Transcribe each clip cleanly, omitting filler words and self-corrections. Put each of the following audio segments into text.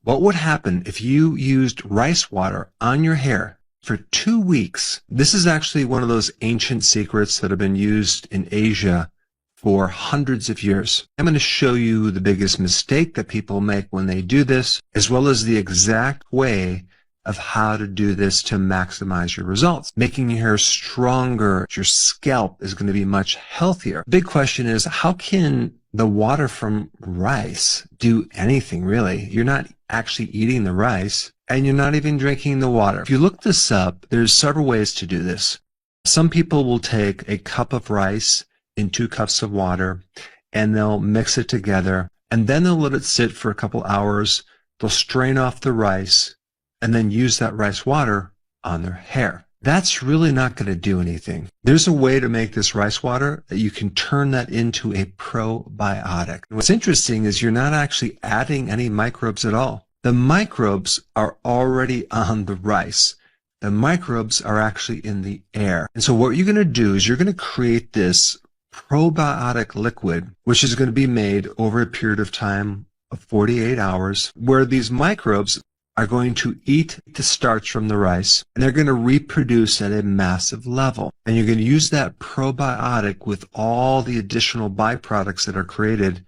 What would happen if you used rice water on your hair for 2 weeks? This is actually one of those ancient secrets that have been used in Asia for hundreds of years. I'm going to show you the biggest mistake that people make when they do this, as well as the exact way of how to do this to maximize your results. Making your hair stronger, your scalp is going to be much healthier. Big question is, how can the water from rice do anything really? You're not actually eating the rice, and you're not even drinking the water. If you look this up, there's several ways to do this. Some people will take a cup of rice in 2 cups of water, and they'll mix it together, and then they'll let it sit for a couple hours. They'll strain off the rice, and then use that rice water on their hair. That's really not going to do anything. There's a way to make this rice water that you can turn that into a probiotic. What's interesting is you're not actually adding any microbes at all. The microbes are already on the rice. The microbes are actually in the air. And so what you're going to do is you're going to create this probiotic liquid, which is going to be made over a period of time of 48 hours, where these microbes are going to eat the starch from the rice, and they're going to reproduce at a massive level. And you're going to use that probiotic with all the additional byproducts that are created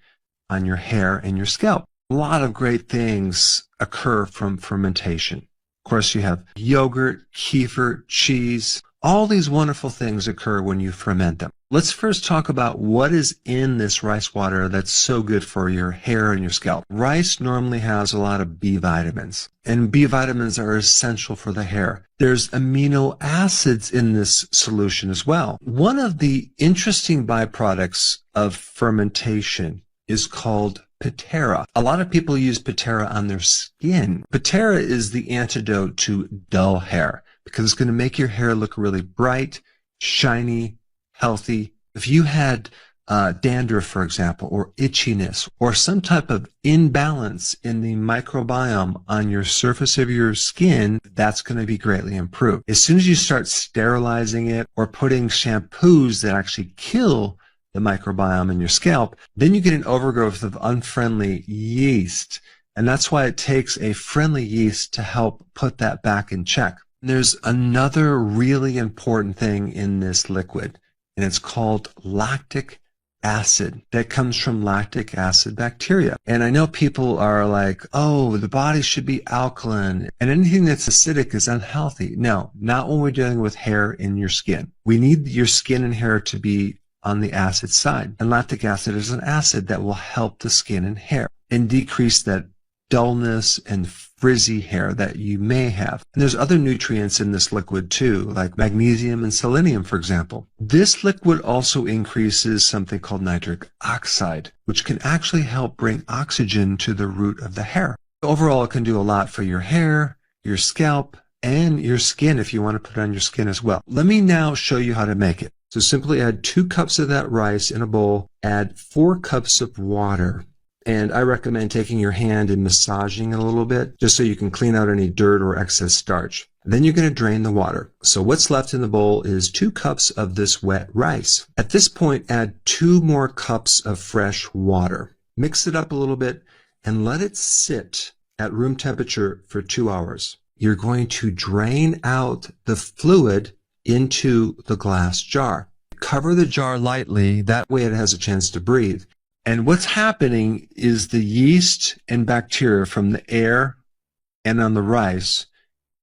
on your hair and your scalp. A lot of great things occur from fermentation. Of course, you have yogurt, kefir, cheese. All these wonderful things occur when you ferment them. Let's first talk about what is in this rice water that's so good for your hair and your scalp. Rice normally has a lot of B vitamins, and B vitamins are essential for the hair. There's amino acids in this solution as well. One of the interesting byproducts of fermentation is called Pitera. A lot of people use Pitera on their skin. Pitera is the antidote to dull hair because it's going to make your hair look really bright, shiny, healthy. If you had dandruff, for example, or itchiness, or some type of imbalance in the microbiome on your surface of your skin, that's going to be greatly improved. As soon as you start sterilizing it or putting shampoos that actually kill the microbiome in your scalp, then you get an overgrowth of unfriendly yeast. And that's why it takes a friendly yeast to help put that back in check. There's another really important thing in this liquid, and it's called lactic acid. That comes from lactic acid bacteria. And I know people are like, oh, the body should be alkaline, and anything that's acidic is unhealthy. No, not when we're dealing with hair in your skin. We need your skin and hair to be on the acid side. And lactic acid is an acid that will help the skin and hair and decrease that dullness and frizzy hair that you may have. And there's other nutrients in this liquid too, like magnesium and selenium, for example. This liquid also increases something called nitric oxide, which can actually help bring oxygen to the root of the hair. Overall, it can do a lot for your hair, your scalp, and your skin if you want to put it on your skin as well. Let me now show you how to make it. So simply add 2 cups of that rice in a bowl, add 4 cups of water. And I recommend taking your hand and massaging it a little bit, just so you can clean out any dirt or excess starch. Then you're going to drain the water. So what's left in the bowl is 2 cups of this wet rice. At this point, add 2 more cups of fresh water. Mix it up a little bit and let it sit at room temperature for 2 hours. You're going to drain out the fluid into the glass jar. Cover the jar lightly, that way it has a chance to breathe. And what's happening is the yeast and bacteria from the air and on the rice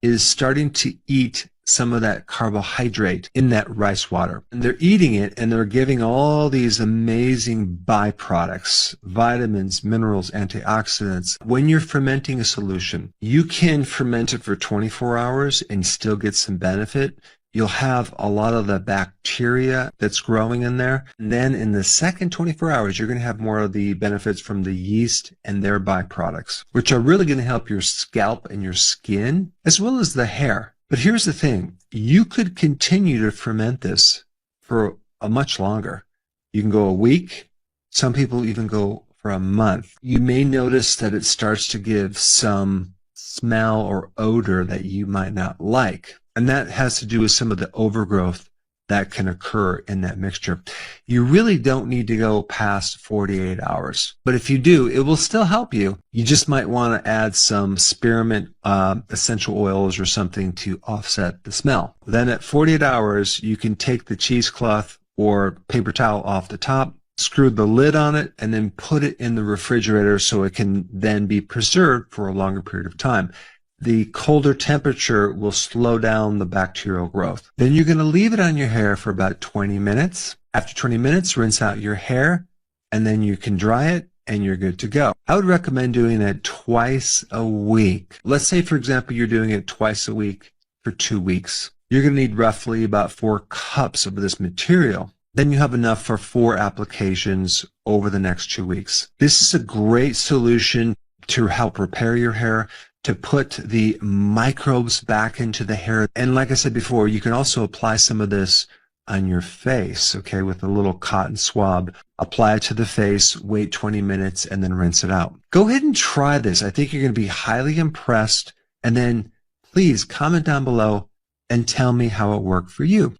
is starting to eat some of that carbohydrate in that rice water. And they're eating it, and they're giving all these amazing byproducts, vitamins, minerals, antioxidants. When you're fermenting a solution, you can ferment it for 24 hours and still get some benefit. You'll have a lot of the bacteria that's growing in there. And then in the second 24 hours, you're going to have more of the benefits from the yeast and their byproducts, which are really going to help your scalp and your skin, as well as the hair. But here's the thing. You could continue to ferment this for a much longer. You can go a week. Some people even go for a month. You may notice that it starts to give some smell or odor that you might not like. And that has to do with some of the overgrowth that can occur in that mixture. You really don't need to go past 48 hours. But if you do, it will still help you. You just might want to add some spearmint essential oils or something to offset the smell. Then at 48 hours, you can take the cheesecloth or paper towel off the top, screw the lid on it, and then put it in the refrigerator so it can then be preserved for a longer period of time. The colder temperature will slow down the bacterial growth. Then you're going to leave it on your hair for about 20 minutes. After 20 minutes, rinse out your hair, and then you can dry it, and you're good to go. I would recommend doing it twice a week. Let's say, for example, you're doing it twice a week for 2 weeks. You're going to need roughly about 4 cups of this material. Then you have enough for 4 applications over the next 2 weeks. This is a great solution to help repair your hair, to put the microbes back into the hair. And like I said before, you can also apply some of this on your face, okay, with a little cotton swab. Apply it to the face, wait 20 minutes, and then rinse it out. Go ahead and try this. I think you're going to be highly impressed. And then please comment down below and tell me how it worked for you.